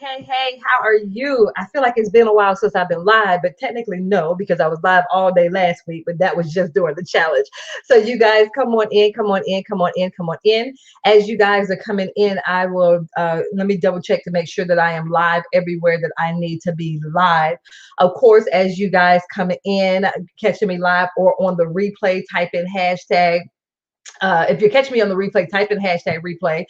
Hey, how are you? I feel like it's been a while since I've been live, but technically no, because I was live all day last week, but that was just during the challenge. So you guys come on in, come on in, come on in, come on in. As you guys are coming in, I will let me double check to make sure that I am live everywhere that I need to be live. Of course, as you guys come in, catching me live or on the replay, type in hashtag if you're catching me on the replay, type in hashtag replay.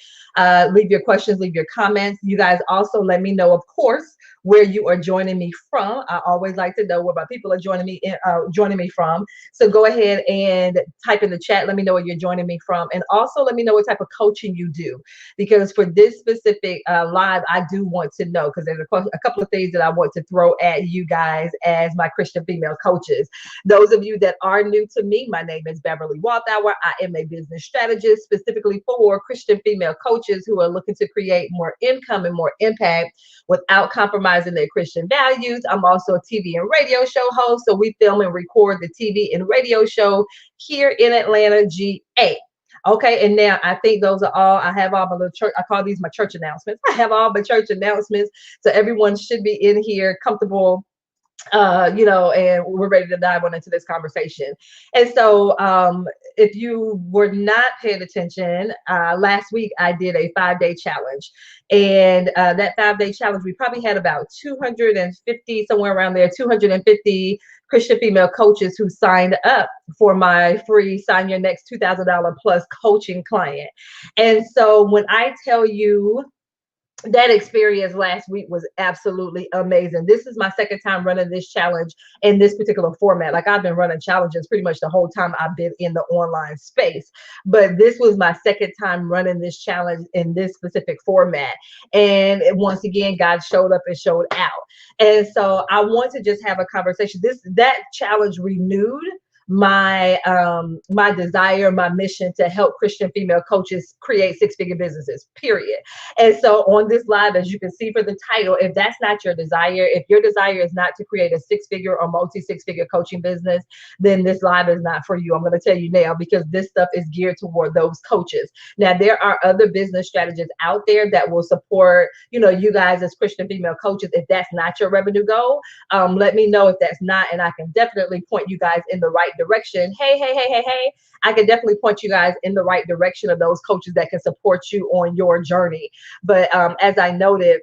Leave your questions, leave your comments. You guys also let me know, of course, where you are joining me from. I always like to know where my people are joining me from. So go ahead and type in the chat. Let me know where you're joining me from, and also let me know what type of coaching you do. Because for this specific live, I do want to know, because there's a couple of things that I want to throw at you guys as my Christian female coaches. Those of you that are new to me, my name is Beverly Walthour. I am a business strategist specifically for Christian female coaches who are looking to create more income and more impact without compromising their Christian values. I'm also a TV and radio show host, so we film and record the TV and radio show here in Atlanta, GA. Okay, and now I think those are all. I have all my little church. I call these my church announcements. I have all my church announcements, so everyone should be in here comfortable, and we're ready to dive on into this conversation. And so, if you were not paying attention, last week I did a 5-day challenge, and that 5-day challenge, we probably had about 250, somewhere around there, 250 Christian female coaches who signed up for my free Sign Your Next $2,000 plus coaching client. And so when I tell you that experience last week was absolutely amazing. This is my second time running this challenge in this particular format. Like, I've been running challenges pretty much the whole time I've been in the online space, but this was my second time running this challenge in this specific format. And once again, God showed up and showed out. And so I want to just have a conversation. That challenge renewed my desire, my mission to help Christian female coaches create six-figure businesses, period. And so on this live, as you can see for the title, if that's not your desire, if your desire is not to create a six-figure or multi-six-figure coaching business, then this live is not for you. I'm going to tell you now, because this stuff is geared toward those coaches. Now, there are other business strategists out there that will support, you guys as Christian female coaches. If that's not your revenue goal, let me know if that's not, and I can definitely point you guys in the right direction. Hey, I can definitely point you guys in the right direction of those coaches that can support you on your journey. But as I noted,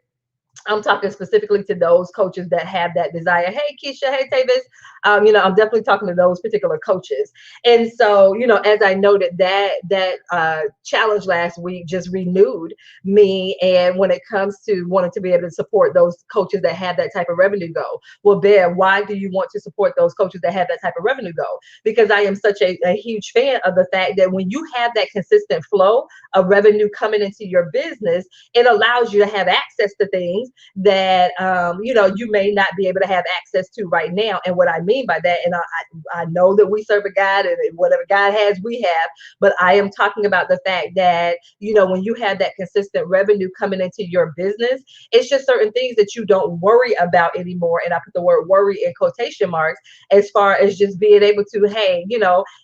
I'm talking specifically to those coaches that have that desire. Hey, Keisha. Hey, Tavis. I'm definitely talking to those particular coaches. And so, as I noted, that challenge last week just renewed me. And when it comes to wanting to be able to support those coaches that have that type of revenue goal, well, Bear, why do you want to support those coaches that have that type of revenue goal? Because I am such a huge fan of the fact that when you have that consistent flow of revenue coming into your business, it allows you to have access to things that you may not be able to have access to right now. And what I mean by that, and I know that we serve a God, and whatever God has, we have, but I am talking about the fact that when you have that consistent revenue coming into your business, it's just certain things that you don't worry about anymore. And I put the word worry in quotation marks, as far as just being able to, hey,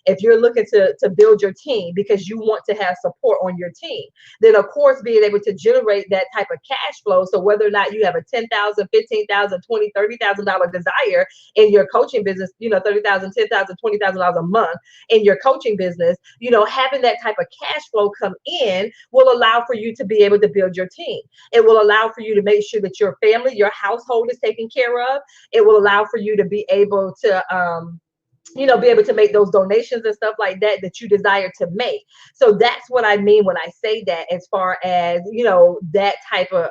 if you're looking to build your team because you want to have support on your team, then of course being able to generate that type of cash flow. So whether or not you have a $10,000, $15,000, $20,000, $30,000 desire in your coaching business, $30,000, $10,000, $20,000 a month in your coaching business, having that type of cash flow come in will allow for you to be able to build your team. It will allow for you to make sure that your family, your household is taken care of. It will allow for you to be able to be able to make those donations and stuff like that that you desire to make. So that's what I mean when I say that, as far as that type of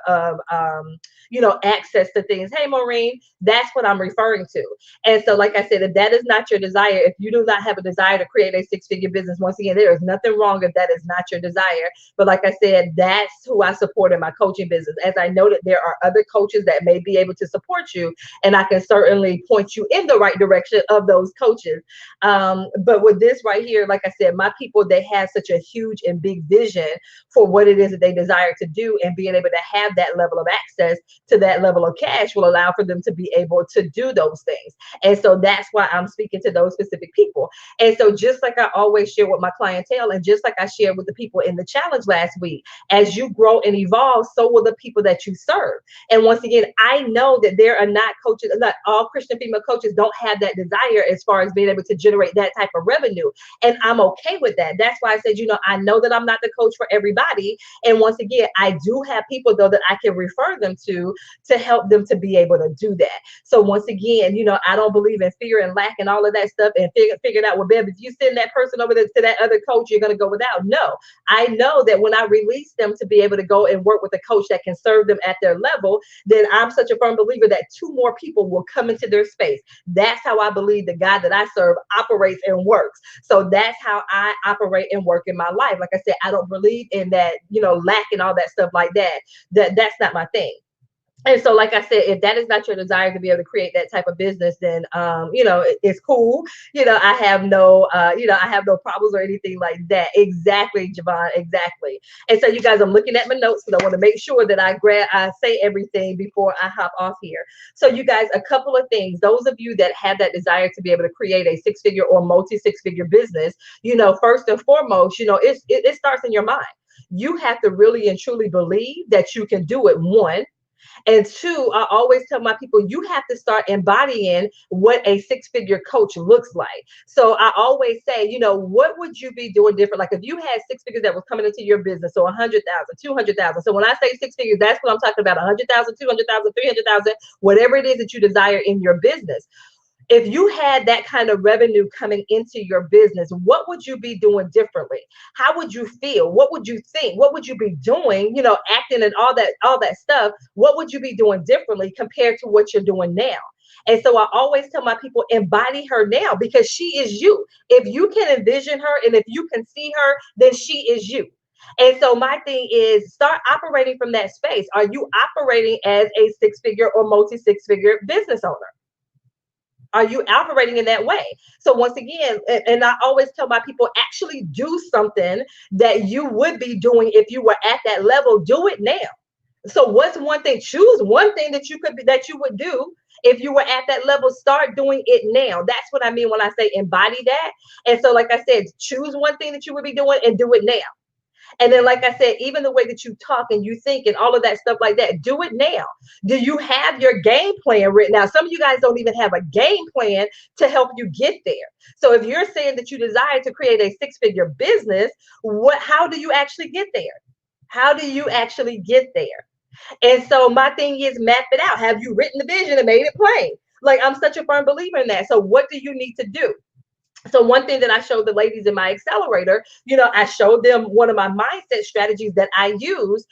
access to things. Hey, Maureen, that's what I'm referring to. And so, like I said, if that is not your desire, if you do not have a desire to create a six-figure business, once again, there is nothing wrong if that is not your desire. But like I said, that's who I support in my coaching business. As I noted, there are other coaches that may be able to support you, and I can certainly point you in the right direction of those coaches coaches. But with this right here, like I said, my people, they have such a huge and big vision for what it is that they desire to do, and being able to have that level of access to that level of cash will allow for them to be able to do those things. And so that's why I'm speaking to those specific people. And so just like I always share with my clientele, and just like I shared with the people in the challenge last week, as you grow and evolve, so will the people that you serve. And once again, I know that there are not coaches, not all Christian female coaches don't have that desire as far as being able to generate that type of revenue. And I'm okay with that. That's why I said, I know that I'm not the coach for everybody. And once again, I do have people though that I can refer them to help them to be able to do that. So once again, I don't believe in fear and lack and all of that stuff and figuring out, well, Bev, if you send that person over to that other coach, you're going to go without. No, I know that when I release them to be able to go and work with a coach that can serve them at their level, then I'm such a firm believer that two more people will come into their space. That's how I believe the God that I serve operates and works. So that's how I operate and work in my life. Like I said, I don't believe in that, lack and all that stuff like that. That's not my thing. And so, like I said, if that is not your desire to be able to create that type of business, then, it's cool. I have no, I have no problems or anything like that. Exactly, Javon, exactly. And so, you guys, I'm looking at my notes because I want to make sure that I say everything before I hop off here. So, you guys, a couple of things. Those of you that have that desire to be able to create a six-figure or multi-six-figure business, first and foremost, it starts in your mind. You have to really and truly believe that you can do it, one. And two, I always tell my people, you have to start embodying what a six-figure coach looks like. So I always say, what would you be doing different? Like if you had six figures that was coming into your business, so 100,000, 200,000. So when I say six figures, that's what I'm talking about, 100,000, 200,000, 300,000, whatever it is that you desire in your business. If you had that kind of revenue coming into your business, what would you be doing differently? How would you feel? What would you think? What would you be doing, acting and all that stuff? What would you be doing differently compared to what you're doing now? And so I always tell my people, embody her now, because she is you. If you can envision her and if you can see her, then she is you. And so my thing is, start operating from that space. Are you operating as a six-figure or multi-six-figure business owner? Are you operating in that way? So once again, and I always tell my people, actually do something that you would be doing if you were at that level. Do it now. So what's one thing? Choose one thing that you would do if you were at that level. Start doing it now. That's what I mean when I say embody that. And so, like I said, choose one thing that you would be doing and do it now. And then, like I said, even the way that you talk and you think and all of that stuff like that, do it now. Do you have your game plan written out? Some of you guys don't even have a game plan to help you get there. So if you're saying that you desire to create a six-figure business, how do you actually get there? How do you actually get there? And so my thing is, map it out. Have you written the vision and made it plain? Like, I'm such a firm believer in that. So what do you need to do? So one thing that I showed the ladies in my accelerator, I showed them one of my mindset strategies that I use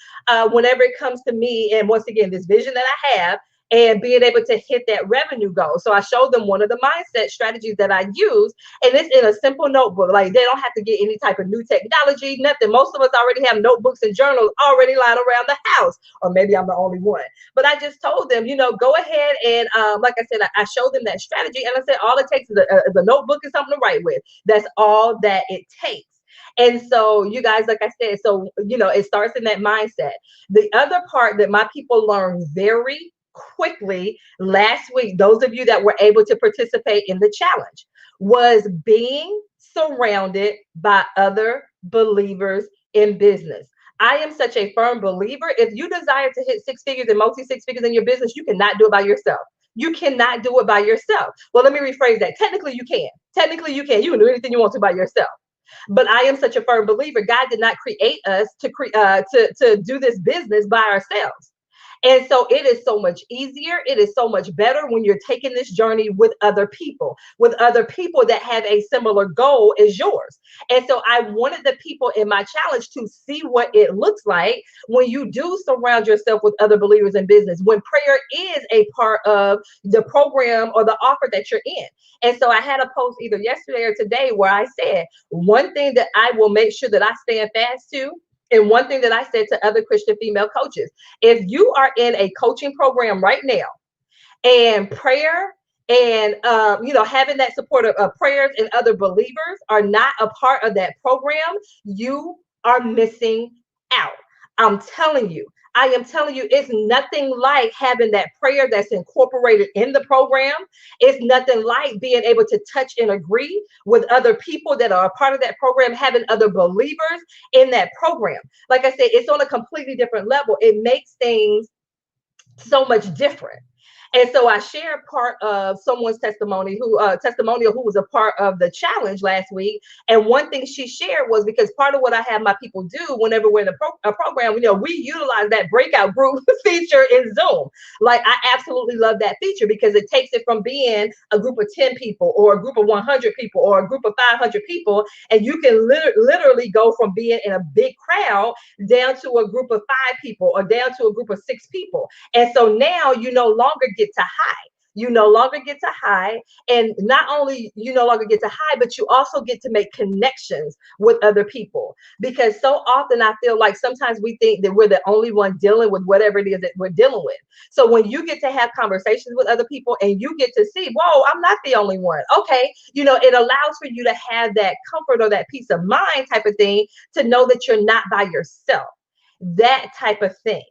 whenever it comes to me. And once again, this vision that I have and being able to hit that revenue goal. So I showed them one of the mindset strategies that I use, and it's in a simple notebook. Like, they don't have to get any type of new technology, nothing. Most of us already have notebooks and journals already lying around the house, or maybe I'm the only one. But I just told them, go ahead and like I said, I showed them that strategy, and I said all it takes is a notebook and something to write with. That's all that it takes. And so, you guys, like I said, so it starts in that mindset. The other part that my people learn very quickly last week, those of you that were able to participate in the challenge, was being surrounded by other believers in business. I am such a firm believer. If you desire to hit six figures and multi-six figures in your business, you cannot do it by yourself. You cannot do it by yourself. Well, let me rephrase that. Technically, you can. Technically, you can. You can do anything you want to by yourself. But I am such a firm believer. God did not create us to do this business by ourselves. And so it is so much easier. It is so much better when you're taking this journey with other people that have a similar goal as yours. And so I wanted the people in my challenge to see what it looks like when you do surround yourself with other believers in business, when prayer is a part of the program or the offer that you're in. And so I had a post either yesterday or today where I said, one thing that I will make sure that I stand fast to, and one thing that I said to other Christian female coaches, if you are in a coaching program right now and prayer and having that support of prayers and other believers are not a part of that program, you are missing out. I'm telling you. I am telling you, it's nothing like having that prayer that's incorporated in the program. It's nothing like being able to touch and agree with other people that are a part of that program, having other believers in that program. Like I said, it's on a completely different level. It makes things so much different. And so I shared part of someone's testimonial who was a part of the challenge last week. And one thing she shared was, because part of what I have my people do whenever we're in a program, we utilize that breakout group feature in Zoom. Like, I absolutely love that feature because it takes it from being a group of 10 people or a group of 100 people or a group of 500 people. And you can literally go from being in a big crowd down to a group of 5 people or down to a group of 6 people. And so now you no longer get to hide. You no longer get to hide. And not only you no longer get to hide, but you also get to make connections with other people. Because so often I feel like sometimes we think that we're the only one dealing with whatever it is that we're dealing with. So when you get to have conversations with other people and you get to see, whoa, I'm not the only one. Okay. It allows for you to have that comfort or that peace of mind type of thing, to know that you're not by yourself. That type of thing.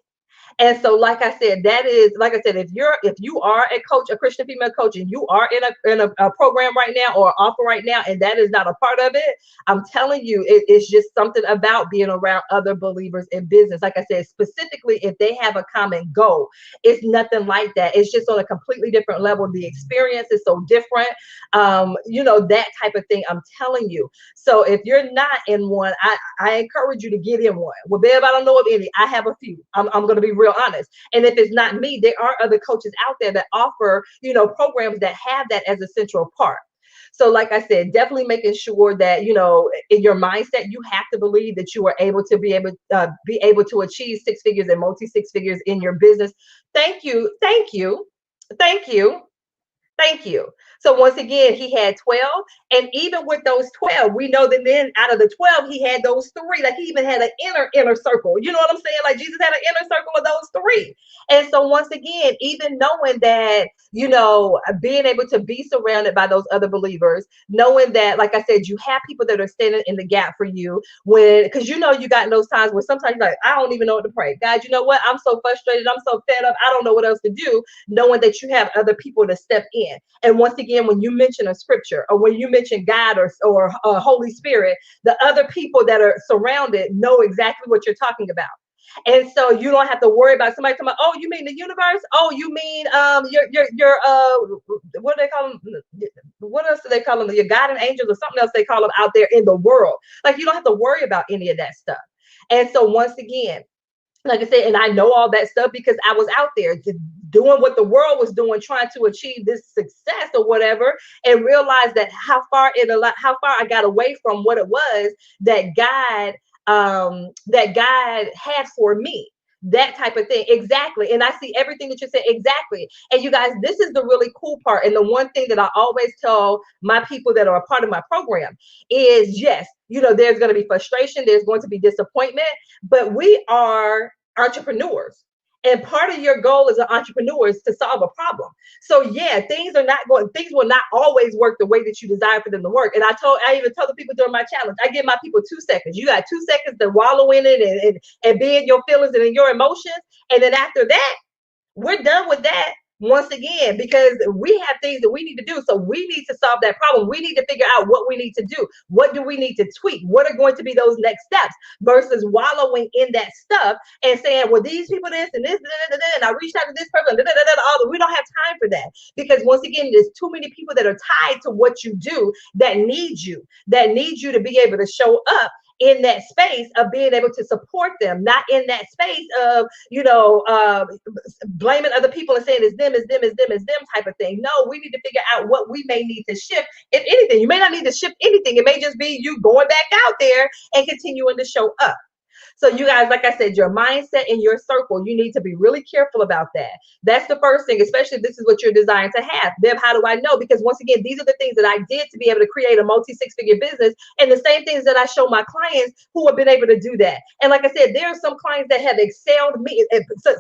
And so, like I said, that is, like I said, if you are a coach, a Christian female coach, and you are in a program right now or offer right now, and that is not a part of it, I'm telling you, it's just something about being around other believers in business. Like I said, specifically if they have a common goal, it's nothing like that. It's just on a completely different level. The experience is so different. That type of thing. I'm telling you. So if you're not in one, I encourage you to get in one. Well, babe, I don't know of any. I have a few. I'm going to be real honest. And if it's not me, there are other coaches out there that offer, programs that have that as a central part. So like I said, definitely making sure that, in your mindset, you have to believe that you are able to achieve 6 figures and multi 6 figures in your business. Thank you. Thank you. Thank you. Thank you. So once again, he had 12. And even with those 12, we know that then out of the 12, he had those three. Like, he even had an inner circle. You know what I'm saying? Like, Jesus had an inner circle of those three. And so once again, even knowing that, being able to be surrounded by those other believers, knowing that, like I said, you have people that are standing in the gap for you because you got in those times where sometimes you're like, I don't even know what to pray. God, you know what? I'm so frustrated. I'm so fed up. I don't know what else to do. Knowing that you have other people to step in. And once again, when you mention a scripture or when you mention God or Holy Spirit, the other people that are surrounded know exactly what you're talking about. And so you don't have to worry about somebody talking about, oh, you mean the universe? Oh, you mean your what do they call them? What else do they call them? Your guardian angels or something else they call them out there in the world. Like, you don't have to worry about any of that stuff. And so once again, like I said, and I know all that stuff because I was out there doing what the world was doing, trying to achieve this success or whatever, and realized that how far I got away from what it was that God had for me. That type of thing. Exactly. And I see everything that you said. Exactly. And you guys, this is the really cool part. And the one thing that I always tell my people that are a part of my program is, yes, there's going to be frustration. There's going to be disappointment, but we are entrepreneurs. And part of your goal as an entrepreneur is to solve a problem. So yeah, things will not always work the way that you desire for them to work. And I even told the people during my challenge, I give my people 2 seconds. You got 2 seconds to wallow in it and be in your feelings and in your emotions. And then after that, we're done with that. Once again, because we have things that we need to do. So we need to solve that problem. We need to figure out what we need to do. What do we need to tweak? What are going to be those next steps versus wallowing in that stuff and saying, well, these people this and this, and I reached out to this person, we don't have time for that. Because once again, there's too many people that are tied to what you do that need you to be able to show up in that space of being able to support them, not in that space of, blaming other people and saying it's them type of thing. No, we need to figure out what we may need to shift. If anything, you may not need to shift anything. It may just be you going back out there and continuing to show up. So you guys, like I said, your mindset and your circle, you need to be really careful about that. That's the first thing, especially if this is what you're designed to have. Deb, how do I know? Because once again, these are the things that I did to be able to create a multi-six-figure business, and the same things that I show my clients who have been able to do that. And like I said, there are some clients that have excelled me,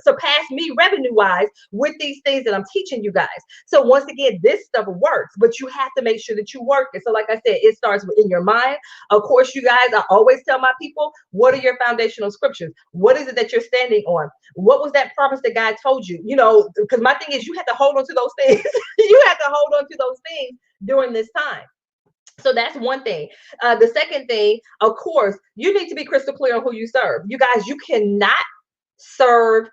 surpassed me revenue-wise with these things that I'm teaching you guys. So once again, this stuff works, but you have to make sure that you work it. So like I said, it starts in your mind. Of course, you guys, I always tell my people, what are your foundational scriptures? What is it that you're standing on? What was that promise that God told you? You know, because my thing is you have to hold on to those things. You have to hold on to those things during this time. So that's one thing. The second thing, of course, you need to be crystal clear on who you serve. You guys, you cannot serve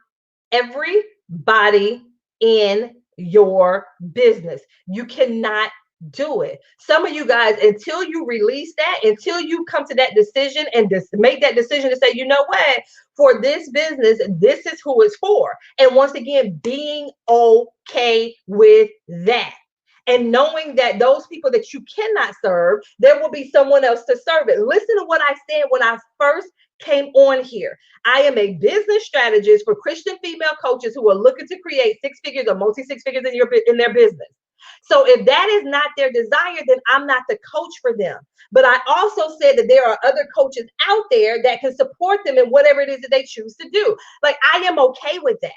everybody in your business. You cannot do it. Some of you guys, until you release that, until you come to that decision and make that decision to say, you know what, for this business, this is who it's for. And once again, being okay with that. And knowing that those people that you cannot serve, there will be someone else to serve it. Listen to what I said when I first came on here. I am a business strategist for Christian female coaches who are looking to create six figures or multi-six figures in their business. So if that is not their desire, then I'm not the coach for them. But I also said that there are other coaches out there that can support them in whatever it is that they choose to do. Like, I am okay with that.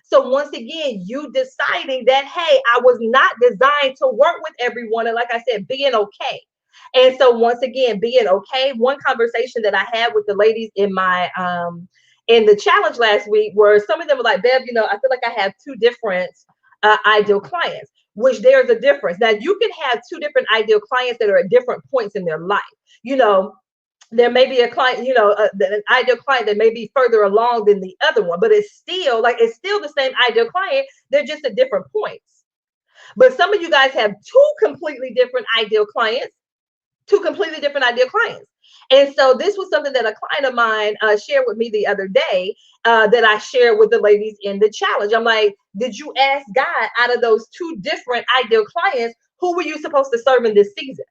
So once again, you deciding that, hey, I was not designed to work with everyone. And like I said, being okay. And so once again, being okay. One conversation that I had with the ladies in my in the challenge last week, where some of them were like, Bev, you know, I feel like I have two different ideal clients, which there's a difference. Now you can have two different ideal clients that are at different points in their life. You know, there may be a client, you know, an ideal client that may be further along than the other one, but it's still the same ideal client. They're just at different points. But some of you guys have two completely different ideal clients. And so this was something that a client of mine shared with me the other day that I shared with the ladies in the challenge. I'm like, did you ask God, out of those two different ideal clients, who were you supposed to serve in this season?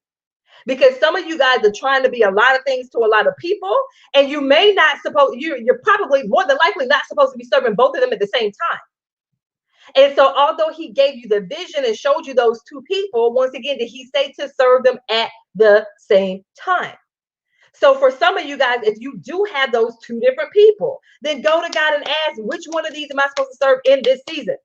Because some of you guys are trying to be a lot of things to a lot of people, and you may not you're probably more than likely not supposed to be serving both of them at the same time. And so although he gave you the vision and showed you those two people, once again, did he say to serve them at the same time? So for some of you guys, if you do have those two different people, then go to God and ask, which one of these am I supposed to serve in this season?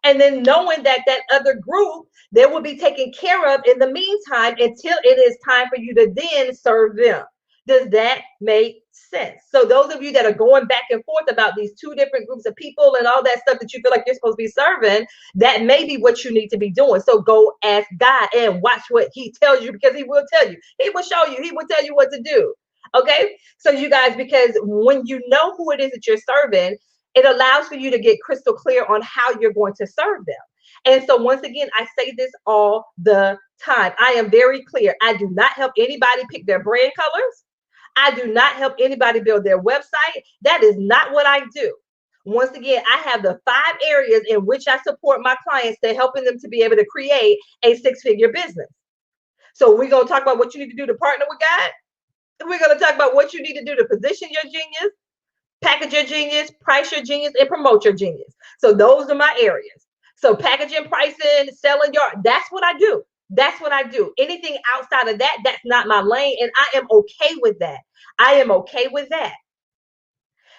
And then knowing that that other group, they will be taken care of in the meantime until it is time for you to then serve them. Does that make sense? So those of you that are going back and forth about these two different groups of people and all that stuff that you feel like you're supposed to be serving, that may be what you need to be doing. So go ask God and watch what he tells you, because he will tell you. He will show you. He will tell you what to do. Okay? So you guys, because when you know who it is that you're serving, it allows for you to get crystal clear on how you're going to serve them. And so once again, I say this all the time. I am very clear. I do not help anybody pick their brand colors. I do not help anybody build their website. That is not what I do. Once again, I have the 5 areas in which I support my clients to helping them to be able to create a 6-figure business. So we're going to talk about what you need to do to partner with God. We're going to talk about what you need to do to position your genius, package your genius, price your genius, and promote your genius. So those are my areas. So packaging, pricing, selling that's what I do. That's what I do. Anything outside of that, that's not my lane. And I am okay with that. I am okay with that.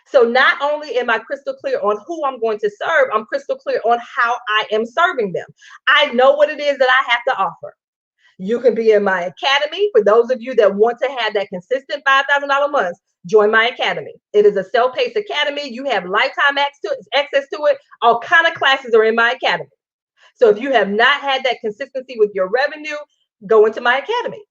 So not only am I crystal clear on who I'm going to serve, I'm crystal clear on how I am serving them. I know what it is that I have to offer. You can be in my academy. For those of you that want to have that consistent $5,000 months, join my academy. It is a self-paced academy. You have lifetime access to it. All kind of classes are in my academy. So if you have not had that consistency with your revenue, go into my academy.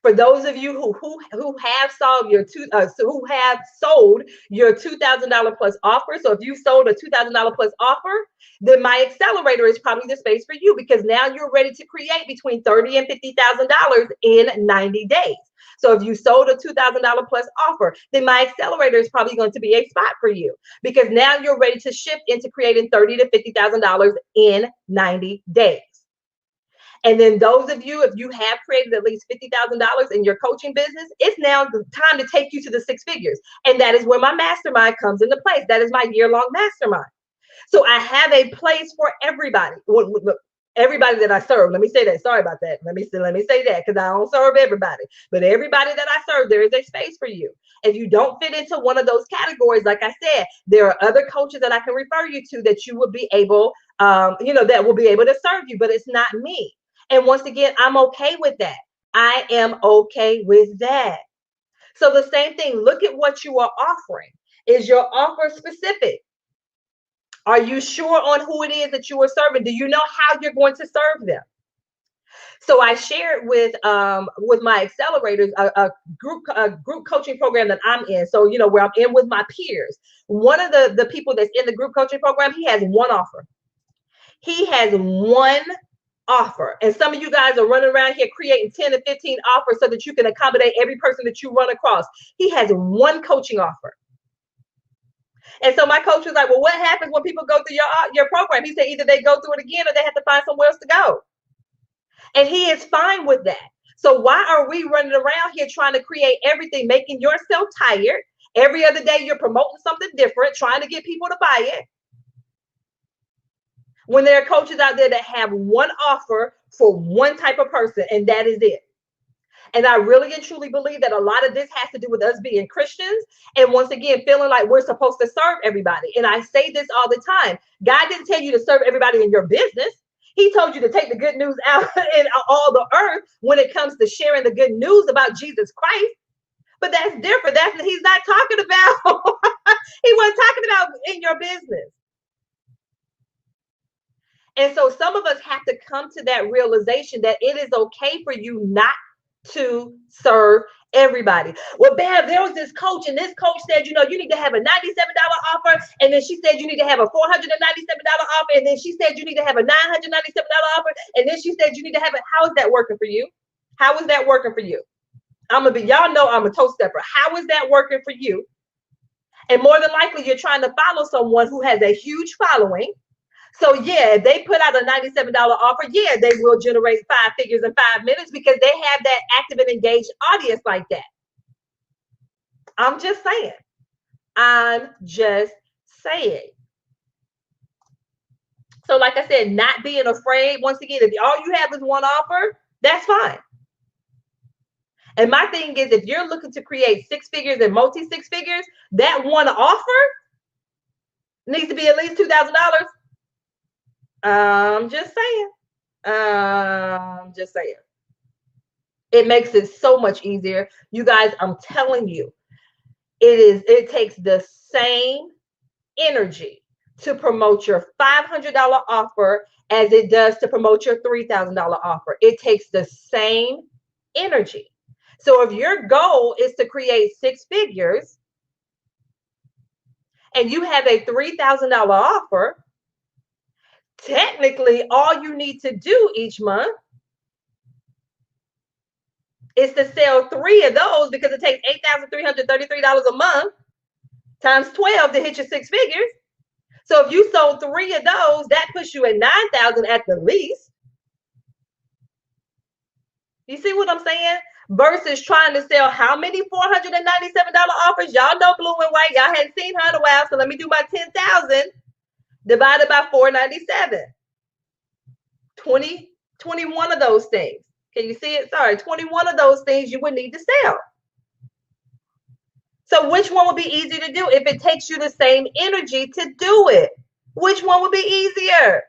For those of you who have sold your $2,000 plus offer, so if you sold a $2,000 plus offer, then my accelerator is probably the space for you, because now you're ready to create between $30,000 and $50,000 in 90 days. So if you sold a $2,000 plus offer, then my accelerator is probably going to be a spot for you, because now you're ready to shift into creating $30,000 to $50,000 in 90 days. And then those of you, if you have created at least $50,000 in your coaching business, it's now the time to take you to the six figures. And that is where my mastermind comes into place. That is my year-long mastermind. So I have a place for everybody. Everybody that I serve. Let me say that. Sorry about that. Let me say that, because I don't serve everybody. But everybody that I serve, there is a space for you. If you don't fit into one of those categories, like I said, there are other coaches that I can refer you to that you will be able, that will be able to serve you. But it's not me. And once again, I'm okay with that. I am okay with that. So the same thing. Look at what you are offering. Is your offer specific? Are you sure on who it is that you are serving? Do you know how you're going to serve them? So I shared with my accelerators a group coaching program that I'm in. So where I'm in with my peers. One of the people that's in the group coaching program, he has one offer. He has one offer. And some of you guys are running around here creating 10 to 15 offers so that you can accommodate every person that you run across. He has one coaching offer. And so my coach was like, well, what happens when people go through your program? He said either they go through it again or they have to find somewhere else to go. And he is fine with that. So why are we running around here trying to create everything, making yourself tired? Every other day you're promoting something different, trying to get people to buy it. When there are coaches out there that have one offer for one type of person, and that is it. And I really and truly believe that a lot of this has to do with us being Christians. And once again, feeling like we're supposed to serve everybody. And I say this all the time. God didn't tell you to serve everybody in your business. He told you to take the good news out in all the earth when it comes to sharing the good news about Jesus Christ. But that's different. He's not talking about. He wasn't talking about in your business. And so some of us have to come to that realization that it is okay for you not to serve everybody. Well, Bev, there was this coach, and this coach said, you need to have a $97 offer. And then she said, you need to have a $497 offer. And then she said, you need to have a $997 offer. And then she said, you need to have it. How is that working for you? How is that working for you? Y'all know I'm a toe stepper. How is that working for you? And more than likely, you're trying to follow someone who has a huge following. So yeah, if they put out a $97 offer, yeah, they will generate 5 figures in 5 minutes because they have that active and engaged audience like that. I'm just saying. So like I said, not being afraid. Once again, if all you have is one offer, that's fine. And my thing is, if you're looking to create 6 figures and multi 6 figures, that one offer needs to be at least $2,000. I'm just saying. It makes it so much easier. You guys, I'm telling you, it takes the same energy to promote your $500 offer as it does to promote your $3,000 offer. It takes the same energy. So if your goal is to create 6 figures and you have a $3,000 offer, technically, all you need to do each month is to sell 3 of those, because it takes $8,333 a month times 12 to hit your 6 figures. So if you sold 3 of those, that puts you at $9,000 at the least. You see what I'm saying? Versus trying to sell how many $497 offers? Y'all know blue and white. Y'all hadn't seen her in a while, so let me do my 10,000. Divided by 497. 21 of those things. Can you see it? Sorry, 21 of those things you would need to sell. So which one would be easier to do if it takes you the same energy to do it? Which one would be easier?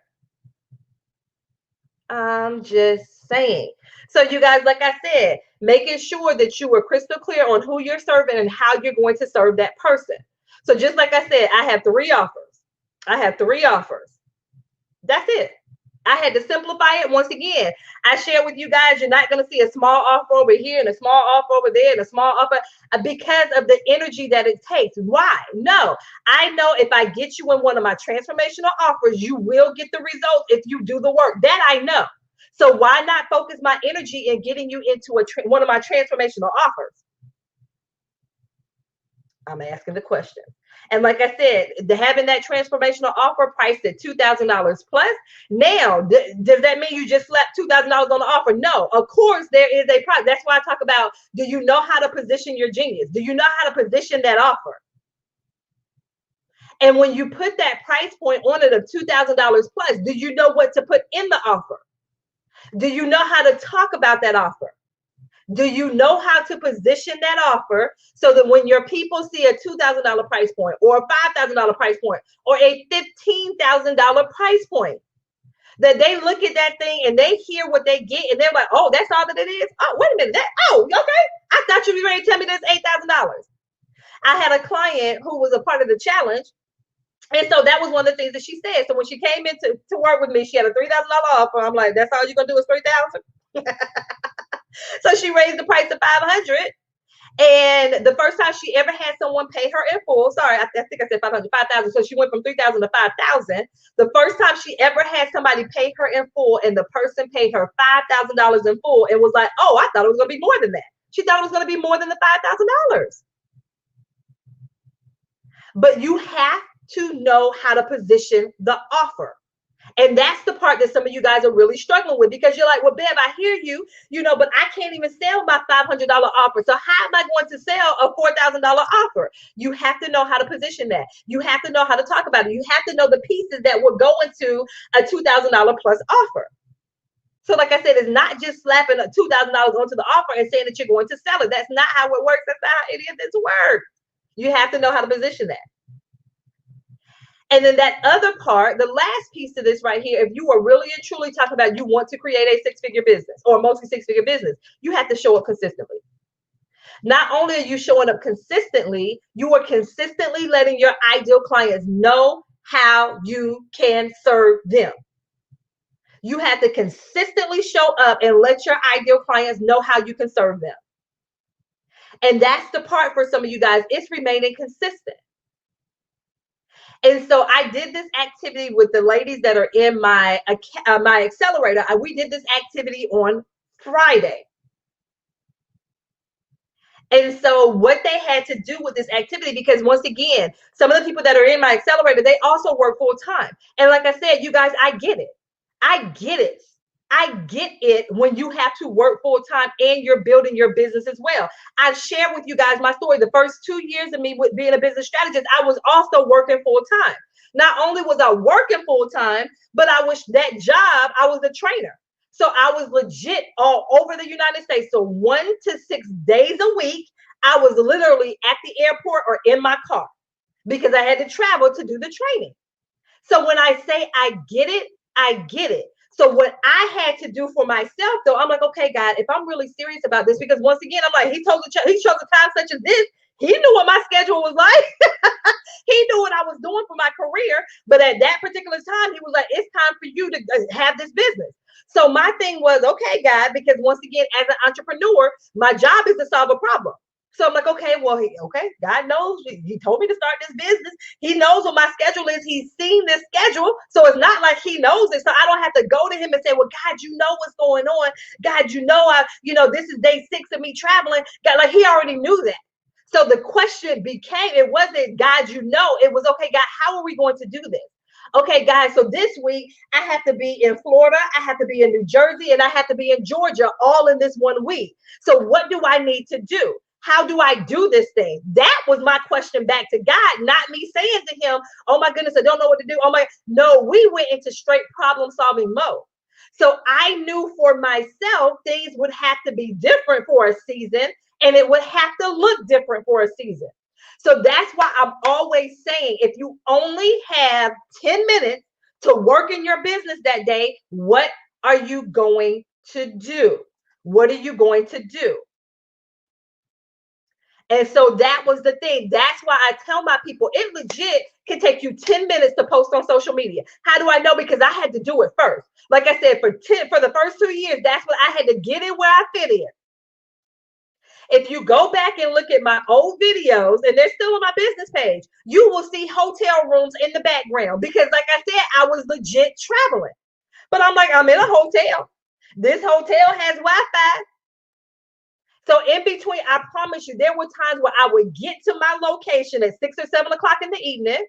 I'm just saying. So you guys, like I said, making sure that you are crystal clear on who you're serving and how you're going to serve that person. So just like I said, I have 3 offers. That's it. I had to simplify it. Once again, I share with you guys, you're not going to see a small offer over here and a small offer over there and a small offer because of the energy that it takes. Why? No, I know if I get you in one of my transformational offers, you will get the results if you do the work. That I know. So why not focus my energy in getting you into one of my transformational offers? I'm asking the question. And like I said, having that transformational offer priced at $2,000 plus. Now, does that mean you just slapped $2,000 on the offer? No, of course there is a price. That's why I talk about, do you know how to position your genius? Do you know how to position that offer? And when you put that price point on it of $2,000 plus, do you know what to put in the offer? Do you know how to talk about that offer? Do you know how to position that offer so that when your people see a $2,000 price point or a $5,000 price point or a $15,000 price point, that they look at that thing and they hear what they get and they're like, oh, that's all that it is? Oh, wait a minute. Okay. I thought you'd be ready to tell me that's $8,000. I had a client who was a part of the challenge. And so that was one of the things that she said. So when she came in to work with me, she had a $3,000 offer. I'm like, that's all you're going to do is $3,000? So she raised the price to $500. And the first time she ever had someone pay her in full, sorry, I think I said 500, 5,000. So she went from 3,000 to 5,000. The first time she ever had somebody pay her in full, and the person paid her $5,000 in full, and was like, oh, I thought it was going to be more than that. She thought it was going to be more than the $5,000. But you have to know how to position the offer. And that's the part that some of you guys are really struggling with, because you're like, well, Bev, I hear you, but I can't even sell my $500 offer. So how am I going to sell a $4,000 offer? You have to know how to position that. You have to know how to talk about it. You have to know the pieces that will go into a $2,000 plus offer. So like I said, it's not just slapping $2,000 onto the offer and saying that you're going to sell it. That's not how it works. That's not how any of this works. You have to know how to position that. And then that other part, the last piece of this right here, if you are really and truly talking about you want to create a six-figure business or multi six-figure business, you have to show up consistently. Not only are you showing up consistently, you are consistently letting your ideal clients know how you can serve them. You have to consistently show up and let your ideal clients know how you can serve them. And that's the part for some of you guys, it's remaining consistent. And so I did this activity with the ladies that are in my accelerator. We did this activity on Friday. And so what they had to do with this activity, because once again, some of the people that are in my accelerator, they also work full time. And like I said, you guys, I get it. I get it. I get it when you have to work full time and you're building your business as well. I've shared with you guys my story. The first 2 years of me with being a business strategist, I was also working full time. Not only was I working full time, but I was that job, I was a trainer. So I was legit all over the United States. So 1 to 6 days a week, I was literally at the airport or in my car because I had to travel to do the training. So when I say I get it, I get it. So what I had to do for myself, though, I'm like, okay, God, if I'm really serious about this, because once again, I'm like, he chose a time such as this. He knew what my schedule was like. He knew what I was doing for my career. But at that particular time, he was like, it's time for you to have this business. So my thing was, okay, God, because once again, as an entrepreneur, my job is to solve a problem. So I'm like, okay, well, God knows. He told me to start this business. He knows what my schedule is. He's seen this schedule. So it's not like he knows it. So I don't have to go to him and say, well, God, you know what's going on. God, this is day 6 of me traveling. God, like he already knew that. So the question became, it wasn't, God, it was, okay, God, how are we going to do this? Okay, guys, so this week I have to be in Florida, I have to be in New Jersey, and I have to be in Georgia all in this 1 week. So what do I need to do? How do I do this thing? That was my question back to God, not me saying to him, oh my goodness, I don't know what to do. No, we went into straight problem solving mode. So I knew for myself, things would have to be different for a season, and it would have to look different for a season. So that's why I'm always saying, if you only have 10 minutes to work in your business that day, what are you going to do? What are you going to do? And so that was the thing. That's why I tell my people, it legit can take you 10 minutes to post on social media. How do I know? Because I had to do it first. Like I said, for the first 2 years, that's what I had to get in where I fit in. If you go back and look at my old videos, and they're still on my business page, you will see hotel rooms in the background because, like I said, I was legit traveling. But I'm like, I'm in a hotel. This hotel has Wi-Fi. So in between, I promise you, there were times where I would get to my location at 6 or 7 o'clock in the evening.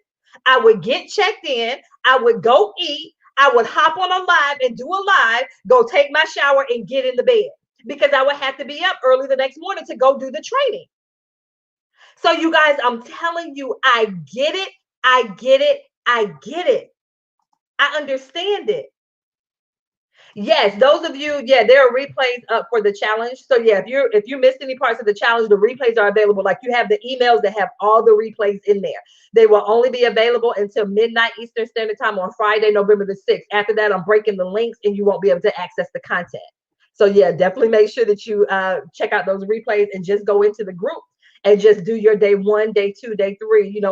I would get checked in. I would go eat. I would hop on a live and do a live, go take my shower and get in the bed because I would have to be up early the next morning to go do the training. So you guys, I'm telling you, I get it. I get it. I get it. I understand it. Yes, those of you, yeah, there are replays up for the challenge. So yeah, if you missed any parts of the challenge, the replays are available. Like you have the emails that have all the replays in there. They will only be available until midnight Eastern Standard Time on Friday, November the 6th. After that, I'm breaking the links and you won't be able to access the content. So yeah, definitely make sure that you check out those replays and just go into the group and just do your day 1, day 2, day 3,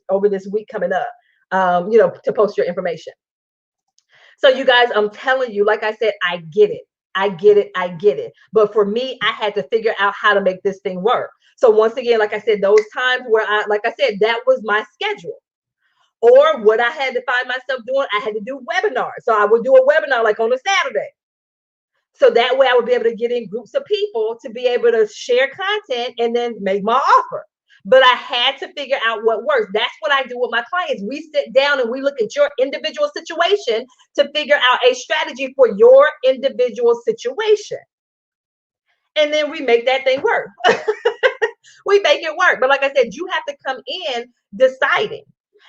over this week coming up, to post your information. So you guys, I'm telling you, like I said, I get it. I get it. I get it. But for me, I had to figure out how to make this thing work. So once again, like I said, those times where like I said, that was my schedule. Or what I had to find myself doing, I had to do webinars. So I would do a webinar like on a Saturday. So that way I would be able to get in groups of people to be able to share content and then make my offer. But I had to figure out what works. That's what I do with my clients. We sit down and we look at your individual situation to figure out a strategy for your individual situation. And then we make that thing work. We make it work. But like I said, you have to come in deciding.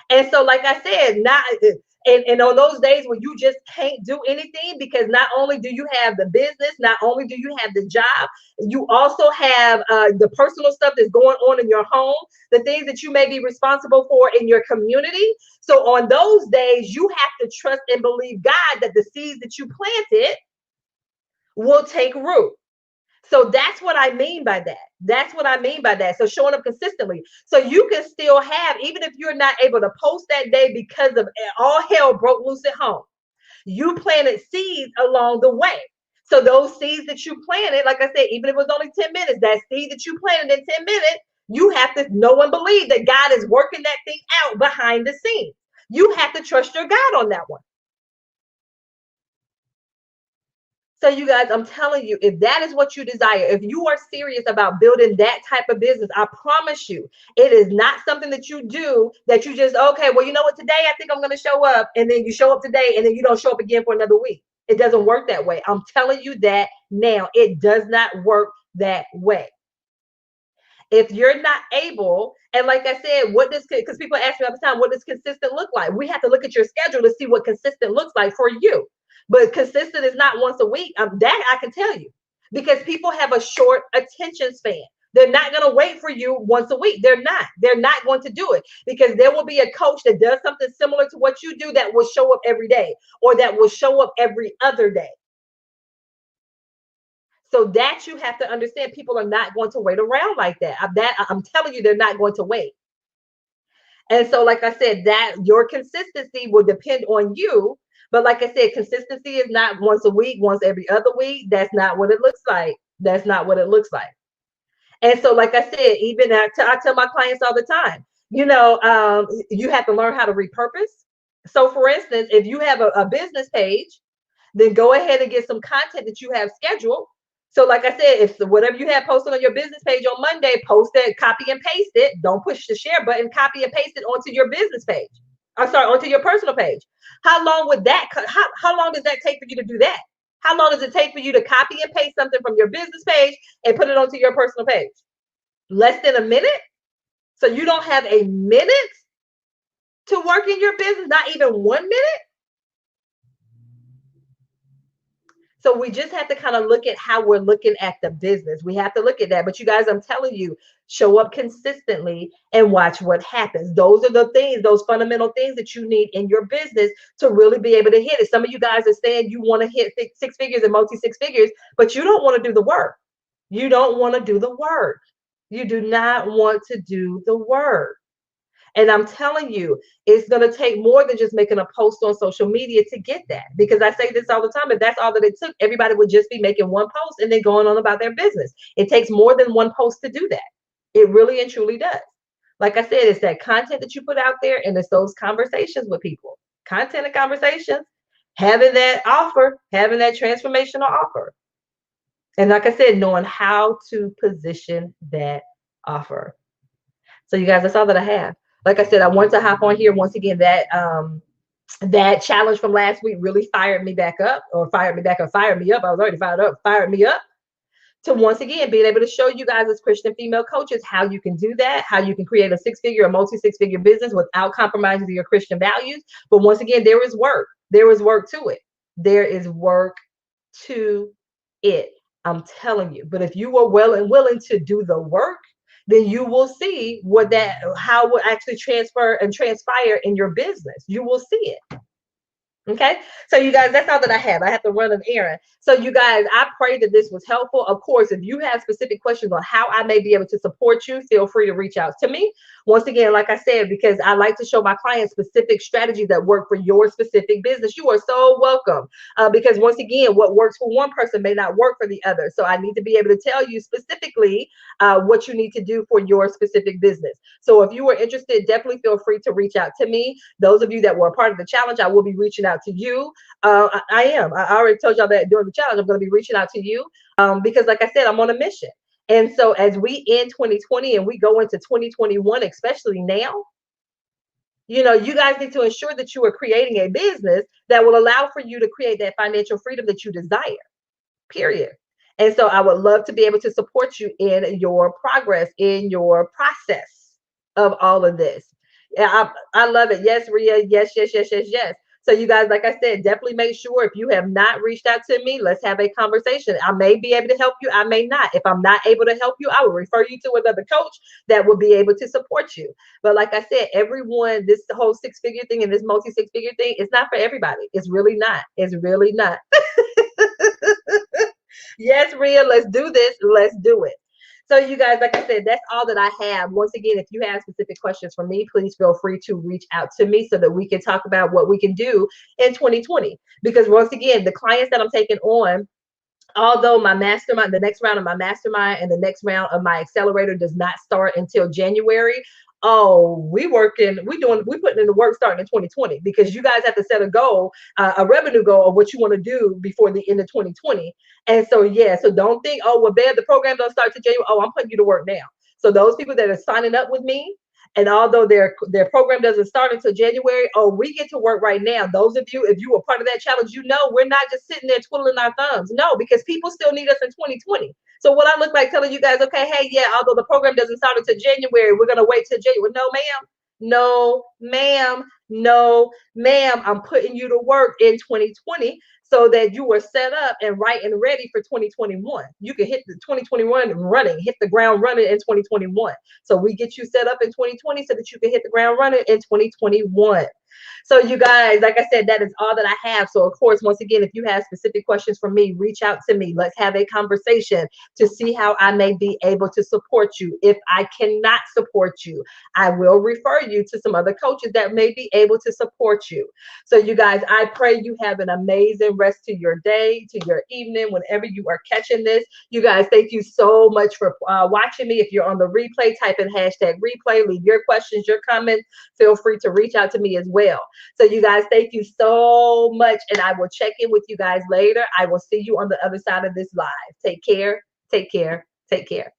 And so, like I said, not and on those days when you just can't do anything, because not only do you have the business, not only do you have the job, you also have the personal stuff that's going on in your home, the things that you may be responsible for in your community. So on those days, you have to trust and believe God that the seeds that you planted will take root. So that's what I mean by that. That's what I mean by that. So showing up consistently. So you can still have, even if you're not able to post that day because of all hell broke loose at home, you planted seeds along the way. So those seeds that you planted, like I said, even if it was only 10 minutes, that seed that you planted in 10 minutes, you have to know and believe that God is working that thing out behind the scenes. You have to trust your God on that one. So you guys, I'm telling you, if that is what you desire, if you are serious about building that type of business, I promise you, it is not something that you do that you just, okay, well, you know what, today I think I'm going to show up, and then you show up today and then you don't show up again for another week. It doesn't work that way. I'm telling you that now. It does not work that way. If you're not able, and like I said, what does, because people ask me all the time, what does consistent look like? We have to look at your schedule to see what consistent looks like for you. But consistent is not once a week. That I can tell you, because people have a short attention span. They're not going to wait for you once a week. They're not. They're not going to do it, because there will be a coach that does something similar to what you do that will show up every day, or that will show up every other day. So that you have to understand, people are not going to wait around like that. I'm telling you, they're not going to wait. And so, like I said, that your consistency will depend on you. But like I said, consistency is not once a week, once every other week. That's not what it looks like. That's not what it looks like. And so, like I said, even I tell my clients all the time, you have to learn how to repurpose. So for instance, if you have a business page, then go ahead and get some content that you have scheduled. So like I said, if whatever you have posted on your business page on Monday, post it, copy and paste it. Don't push the share button, copy and paste it onto your business page. I'm sorry, onto your personal page. How long would that, how long does that take for you to do that? How long does it take for you to copy and paste something from your business page and put it onto your personal page? Less than a minute? So you don't have a minute to work in your business, not even 1 minute? So we just have to kind of look at how we're looking at the business. We have to look at that. But you guys, I'm telling you, show up consistently and watch what happens. Those are the things, those fundamental things that you need in your business to really be able to hit it. Some of you guys are saying you want to hit six figures and multi six figures, but you don't want to do the work. You don't want to do the work. You do not want to do the work. And I'm telling you, it's going to take more than just making a post on social media to get that. Because I say this all the time, if that's all that it took, everybody would just be making one post and then going on about their business. It takes more than one post to do that. It really and truly does. Like I said, it's that content that you put out there, and it's those conversations with people. Content and conversations, having that offer, having that transformational offer. And like I said, knowing how to position that offer. So you guys, that's all that I have. Like I said, I want to hop on here once again. That challenge from last week really fired me back up, or fired me back, or fired me up. I was already fired up, fired me up to once again being able to show you guys as Christian female coaches how you can do that, how you can create a six-figure or multi-six-figure business without compromising your Christian values. But once again, there is work. There is work to it. There is work to it. I'm telling you. But if you are well and willing to do the work, then you will see how it will actually transfer and transpire in your business. You will see it. Okay, so you guys, that's all that I have. I have to run an errand. So you guys, I pray that this was helpful. Of course, if you have specific questions on how I may be able to support you, feel free to reach out to me. Once again, like I said, because I like to show my clients specific strategies that work for your specific business. You are so welcome. Because once again, what works for one person may not work for the other. So I need to be able to tell you specifically what you need to do for your specific business. So if you are interested, definitely feel free to reach out to me. Those of you that were a part of the challenge, I will be reaching out to you. I am. I already told y'all that during the challenge, I'm going to be reaching out to you because, like I said, I'm on a mission. And so as we end 2020 and we go into 2021, especially now, you guys need to ensure that you are creating a business that will allow for you to create that financial freedom that you desire, period. And so I would love to be able to support you in your progress, in your process of all of this. Yeah, I love it. Yes, Ria. Yes, yes, yes, yes, yes. So you guys, like I said, definitely make sure if you have not reached out to me, let's have a conversation. I may be able to help you. I may not. If I'm not able to help you, I will refer you to another coach that will be able to support you. But like I said, everyone, this whole six-figure thing and this multi-six-figure thing, it's not for everybody. It's really not. It's really not. Yes, Ria, let's do this. Let's do it. So you guys, like I said, that's all that I have. Once again, if you have specific questions for me, please feel free to reach out to me so that we can talk about what we can do in 2020. Because once again, the clients that I'm taking on, although my mastermind, the next round of my mastermind and the next round of my accelerator does not start until January. Oh, we putting in the work starting in 2020 because you guys have to set a goal, a revenue goal of what you want to do before the end of 2020. And so, yeah, so don't think, oh, well, Bev, the program don't start to January. Oh, I'm putting you to work now. So those people that are signing up with me, and although their program doesn't start until January, oh, we get to work right now. Those of you, if you were part of that challenge, we're not just sitting there twiddling our thumbs. No, because people still need us in 2020. So what I look like telling you guys, okay, hey, yeah, although the program doesn't start until January, we're gonna wait till January. No, ma'am. No, ma'am. No, ma'am. I'm putting you to work in 2020 so that you are set up and right and ready for 2021. You can hit the 2021 running, hit the ground running in 2021. So we get you set up in 2020 so that you can hit the ground running in 2021. So you guys, like I said, that is all that I have. So of course, once again, if you have specific questions for me, reach out to me. Let's have a conversation to see how I may be able to support you. If I cannot support you, I will refer you to some other coaches that may be able to support you. So you guys, I pray you have an amazing rest to your day, to your evening, whenever you are catching this. You guys, thank you so much for watching me. If you're on the replay, type in hashtag replay, leave your questions, your comments. Feel free to reach out to me as well. So you guys, thank you so much. And I will check in with you guys later. I will see you on the other side of this live. Take care. Take care. Take care.